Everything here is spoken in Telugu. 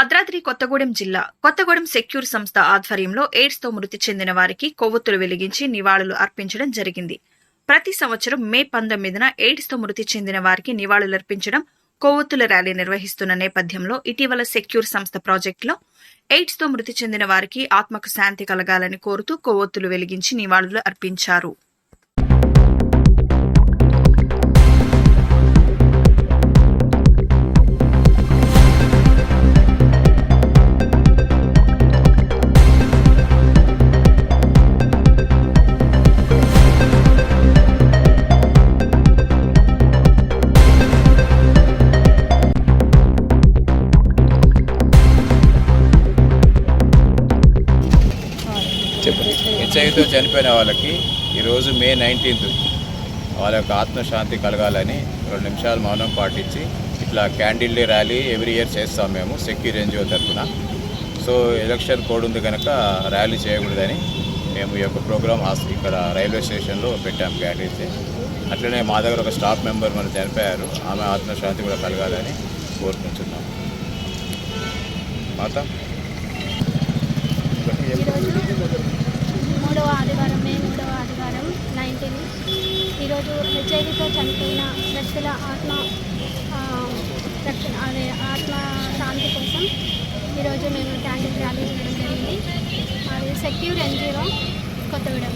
భద్రాద్రి కొత్తగూడెం జిల్లా కొత్తగూడెం సెక్యూర్ సంస్థ ఆధ్వర్యంలో ఎయిడ్స్ తో మృతి చెందిన వారికి కొవ్వొత్తులు వెలిగించి నివాళులు అర్పించడం జరిగింది. ప్రతి సంవత్సరం మే 19న ఎయిడ్స్ తో మృతి చెందిన వారికి నివాళులర్పించడం, కొవ్వొత్తుల ర్యాలీ నిర్వహిస్తున్న నేపథ్యంలో ఇటీవల సెక్యూర్ సంస్థ ప్రాజెక్టులో ఎయిడ్స్ తో మృతి చెందిన వారికి ఆత్మకు శాంతి కలగాలని కోరుతూ కొవ్వొత్తులు వెలిగించి నివాళులు అర్పించారు. హెచ్ఐవితో చనిపోయిన వాళ్ళకి ఈరోజు మే 19th వాళ్ళ యొక్క ఆత్మశాంతి కలగాలని 2 నిమిషాలు మౌనం పాటించి ఇట్లా candle day rally every year చేస్తాం మేము సెక్యూర్ ఎన్జిఓ తరఫున. సో ఎలక్షన్ కోడ్ ఉంది కనుక ర్యాలీ చేయకూడదని మేము ఈ యొక్క ప్రోగ్రామ్ ఇక్కడ రైల్వే స్టేషన్లో పెట్టాము క్యాండిల్ డే. అట్లనే మా దగ్గర ఒక స్టాఫ్ మెంబర్ మనం చనిపోయారు, ఆమె ఆత్మశాంతి కూడా కలగాలని కోరుకుంటున్నాం. మాత మే 3వ ఆదివారం 19 ఈరోజు హెచ్ఐవితో చనిపోయిన వ్యక్తుల ఆత్మ శాంతి కోసం ఈరోజు మేము క్యాండిల్ ర్యాలీ చేయడం జరిగింది. అది సెక్యూర్ ఎన్జిఓ కొత్తగూడెం.